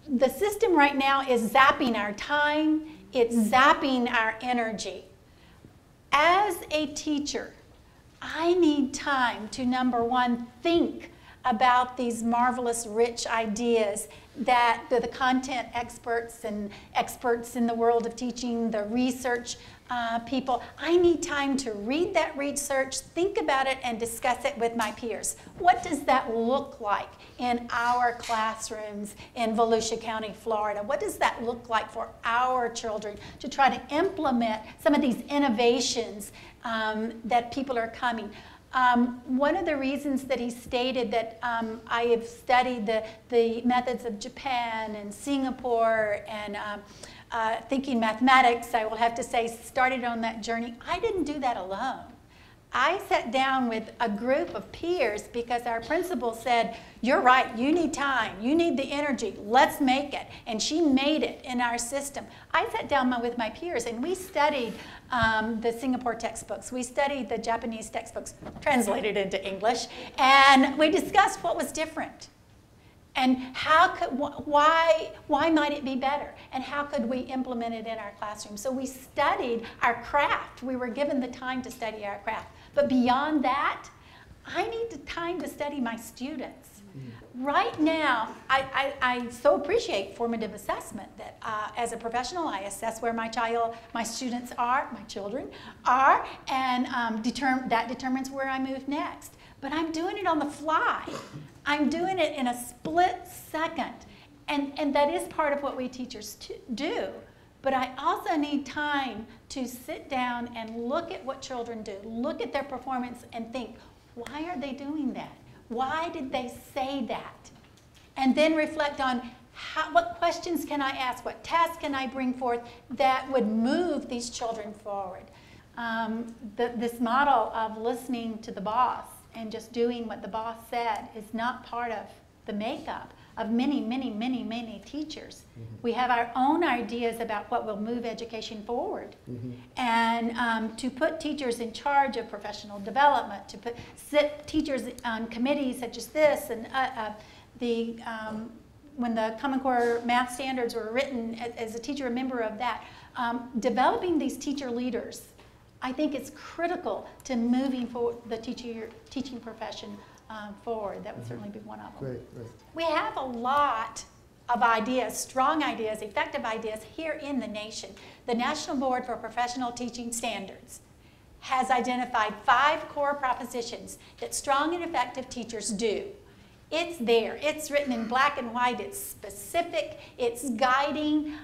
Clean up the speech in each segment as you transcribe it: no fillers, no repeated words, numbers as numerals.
The system right now is zapping our time, it's zapping our energy. As a teacher, I need time to, number one, think about these marvelous, rich ideas that the content experts and experts in the world of teaching, the research people, I need time to read that research, think about it, and discuss it with my peers. What does that look like in our classrooms in Volusia County, Florida? What does that look like for our children to try to implement some of these innovations that people are coming? One of the reasons that he stated that I have studied the methods of Japan and Singapore and thinking mathematics, I will have to say, started on that journey. I didn't do that alone. I sat down with a group of peers because our principal said, you're right, you need time, you need the energy, let's make it. And she made it in our system. I sat down with my peers and we studied the Singapore textbooks. We studied the Japanese textbooks, translated into English, and we discussed what was different. And why might it be better? And how could we implement it in our classroom? So we studied our craft. We were given the time to study our craft. But beyond that, I need the time to study my students. Right now, I so appreciate formative assessment that as a professional, I assess where my students are, my children are, and that determines where I move next. But I'm doing it on the fly. I'm doing it in a split second. And that is part of what we teachers do. But I also need time to sit down and look at what children do, look at their performance and think, why are they doing that? Why did they say that? And then reflect on what questions can I ask, what tasks can I bring forth that would move these children forward. This model of listening to the boss and just doing what the boss said is not part of the makeup of many, many, many, many teachers. We have our own ideas about what will move education forward. And to put teachers in charge of professional development, to sit teachers on committees such as this, and when the Common Core math standards were written, as a teacher, a member of that, developing these teacher leaders, I think it's critical to moving forward the teaching profession forward. That would certainly be one of them. Right. We have a lot of ideas, strong ideas, effective ideas here in the nation. The National Board for Professional Teaching Standards has identified 5 core propositions that strong and effective teachers do. It's there. It's written in black and white. It's specific. It's guiding.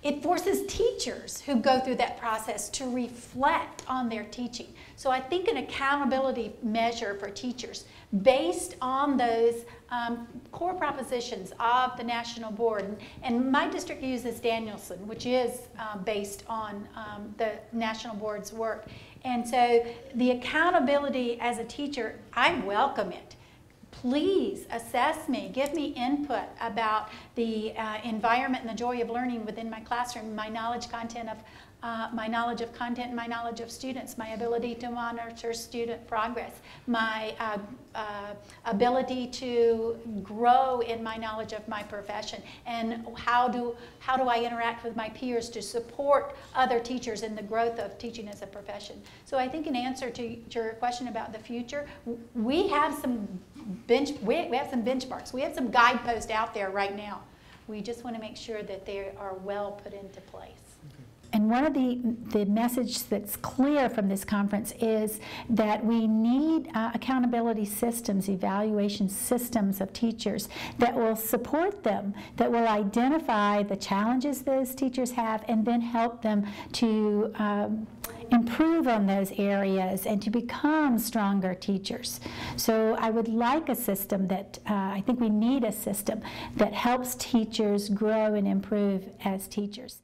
It forces teachers who go through that process to reflect on their teaching. So I think an accountability measure for teachers based on those core propositions of the National Board. And my district uses Danielson, which is based on the National Board's work. And so the accountability as a teacher, I welcome it. Please assess me, give me input about the environment and the joy of learning within my classroom, my knowledge of content, and my knowledge of students, my ability to monitor student progress, my ability to grow in my knowledge of my profession, and how do I interact with my peers to support other teachers in the growth of teaching as a profession. So I think in answer to your question about the future, we have some benchmarks. We have some guideposts out there right now. We just want to make sure that they are well put into place. And one of the message that's clear from this conference is that we need accountability systems, evaluation systems of teachers that will support them, that will identify the challenges those teachers have and then help them to improve on those areas and to become stronger teachers. So I would like a system that, I think we need a system that helps teachers grow and improve as teachers.